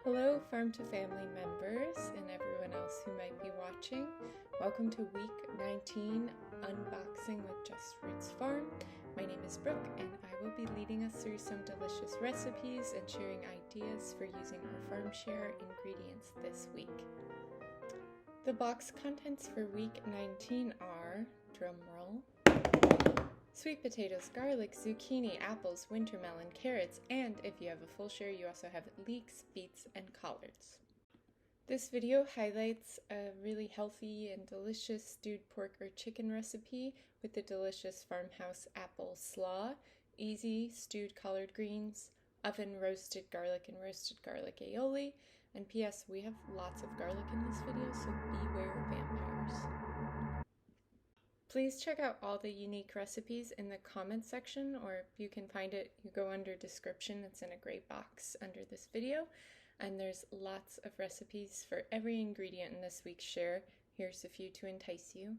Hello, Farm to Family members and everyone else who might be watching. Welcome to week 19 Unboxing with Just Roots Farm. My name is Brooke and I will be leading us through some delicious recipes and sharing ideas for using our farm share ingredients this week. The box contents for week 19 are, drumroll, sweet potatoes, garlic, zucchini, apples, winter melon, carrots, and if you have a full share, you also have leeks, beets, and collards. This video highlights a really healthy and delicious stewed pork or chicken recipe with the delicious Farmhouse apple slaw, easy stewed collard greens, oven roasted garlic and roasted garlic aioli, and P.S. we have lots of garlic in this video, so beware vampires. Please check out all the unique recipes in the comments section, or you can find it, you go under description, it's in a gray box under this video, and there's lots of recipes for every ingredient in this week's share. Here's a few to entice you.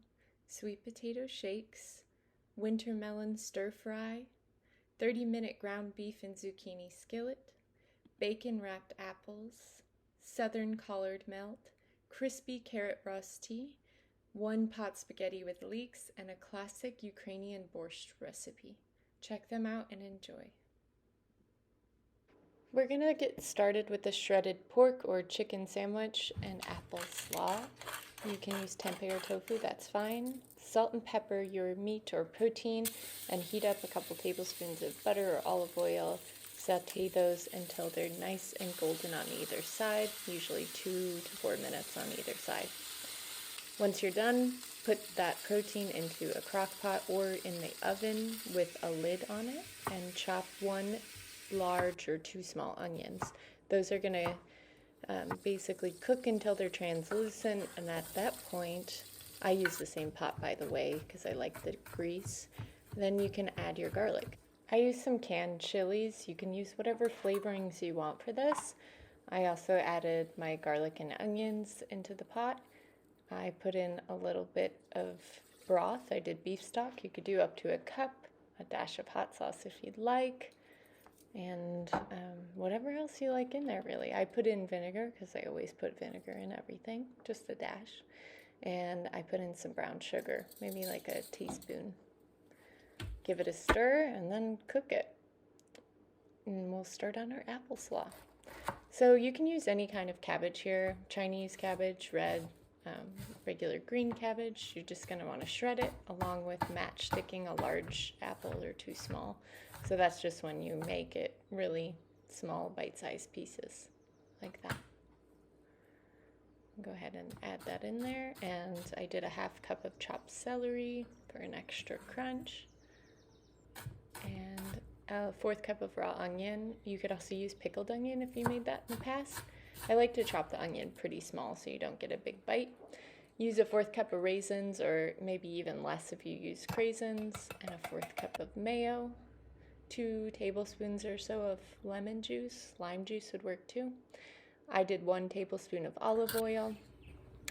Sweet potato shakes, winter melon stir fry, 30-minute ground beef and zucchini skillet, bacon wrapped apples, southern collard melt, crispy carrot rosti, one pot spaghetti with leeks, and a classic Ukrainian borscht recipe. Check them out and enjoy. We're gonna get started with the shredded pork or chicken sandwich and apple slaw. You can use tempeh or tofu, that's fine. Salt and pepper your meat or protein and heat up a couple tablespoons of butter or olive oil. Saute those until they're nice and golden on either side, usually 2 to 4 minutes on either side. Once you're done, put that protein into a crock pot or in the oven with a lid on it and chop 1 large or 2 small onions. Those are going to basically cook until they're translucent, and at that point, I use the same pot by the way because I like the grease. Then you can add your garlic. I use some canned chilies. You can use whatever flavorings you want for this. I also added my garlic and onions into the pot. I put in a little bit of broth. I did beef stock. You could do up to a cup, a dash of hot sauce if you'd like, and whatever else you like in there really. I put in vinegar because I always put vinegar in everything, just a dash. And I put in some brown sugar, maybe like a teaspoon. Give it a stir and then cook it. And we'll start on our apple slaw. So you can use any kind of cabbage here, Chinese cabbage, red, regular green cabbage. You're just going to want to shred it along with matchsticking a large apple or 2 small. So that's just when you make it really small bite-sized pieces like that. Go ahead and add that in there, and I did a 1/2 cup of chopped celery for an extra crunch, and a 1/4 cup of raw onion. You could also use pickled onion if you made that in the past. I like to chop the onion pretty small so you don't get a big bite. Use a 1/4 cup of raisins, or maybe even less if you use craisins, and a 1/4 cup of mayo, 2 tablespoons or so of lemon juice. Lime juice would work too. I did 1 tablespoon of olive oil,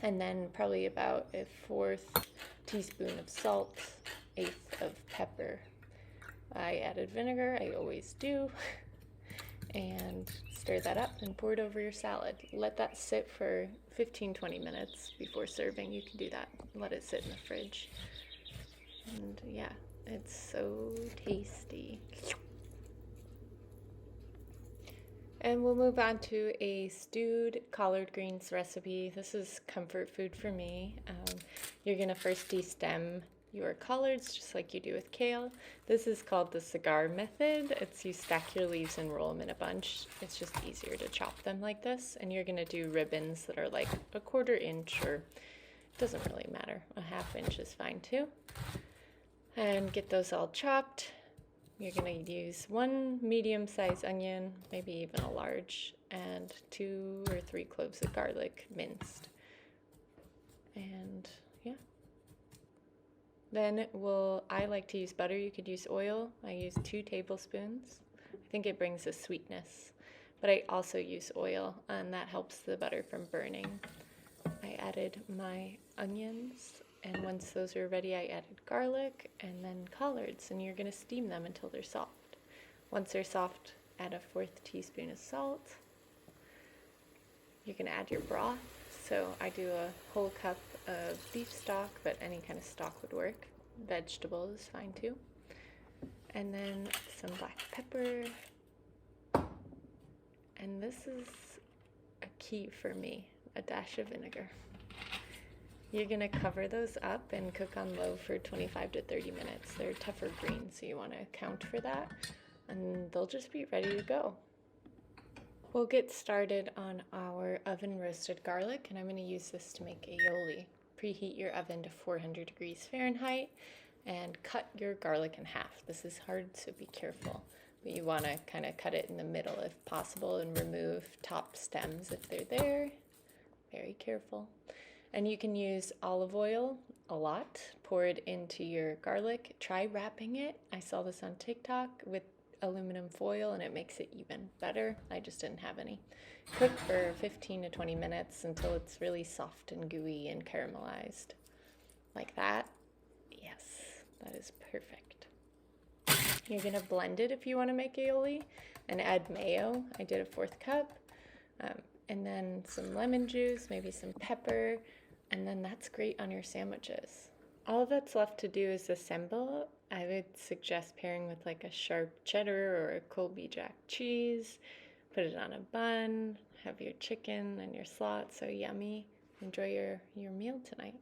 and then probably about a 1/4 teaspoon of salt, 1/8 of pepper. I added vinegar, I always do, and stir that up and pour it over your salad. Let that sit for 15-20 minutes before serving. You can do that, let it sit in the fridge. And yeah, it's so tasty. And we'll move on to a stewed collard greens recipe. This is comfort food for me. You're gonna first destem your collards just like you do with kale. This is called the cigar method. It's you stack your leaves and roll them in a bunch. It's just easier to chop them like this. And you're gonna do ribbons that are like a 1/4 inch, or it doesn't really matter. A 1/2 inch is fine too. And get those all chopped. You're gonna use 1 medium-sized onion, maybe even a large, and 2 or 3 cloves of garlic minced. And yeah. Then I like to use butter. You could use oil. I use 2 tablespoons. I think it brings a sweetness, but I also use oil, and that helps the butter from burning. I added my onions, and once those are ready, I added garlic and then collards, and you're gonna steam them until they're soft. Once they're soft, add a 1/4 teaspoon of salt, You can add your broth. So I do a whole cup of beef stock, but any kind of stock would work. Vegetable is fine too. And then some black pepper. And this is a key for me, a dash of vinegar. You're gonna cover those up and cook on low for 25 to 30 minutes. They're tougher greens, so you wanna account for that, and they'll just be ready to go. We'll get started on our oven roasted garlic, and I'm gonna use this to make aioli. Preheat your oven to 400 degrees Fahrenheit and cut your garlic in half. This is hard, so be careful. But you wanna kinda cut it in the middle if possible and remove top stems if they're there. Very careful. And you can use olive oil a lot. Pour it into your garlic. Try wrapping it. I saw this on TikTok with aluminum foil and it makes it even better. I just didn't have any. Cook for 15 to 20 minutes until it's really soft and gooey and caramelized. Like that. Yes, that is perfect. You're gonna blend it if you wanna make aioli and add mayo. I did a 1/4 cup. And then some lemon juice, maybe some pepper, and then that's great on your sandwiches. All that's left to do is assemble. I would suggest pairing with like a sharp cheddar or a Colby Jack cheese. Put it on a bun, have your chicken and your slaw. It's so yummy. Enjoy your meal tonight.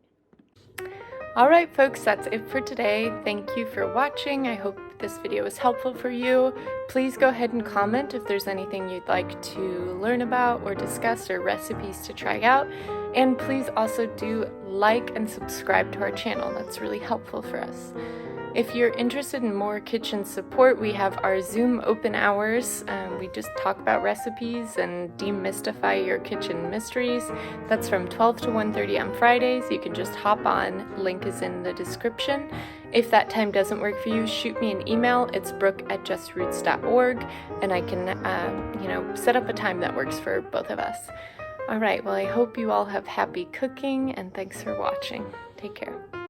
All right, folks, that's it for today. Thank you for watching. I hope this video was helpful for you. Please go ahead and comment if there's anything you'd like to learn about or discuss or recipes to try out. And please also do like and subscribe to our channel. That's really helpful for us. If you're interested in more kitchen support, we have our Zoom open hours. We just talk about recipes and demystify your kitchen mysteries. That's from 12 to 1:30 on Fridays. You can just hop on. Link is in the description. If that time doesn't work for you, shoot me an email. It's brooke@justroots.org, and I can set up a time that works for both of us. All right, well, I hope you all have happy cooking, and thanks for watching. Take care.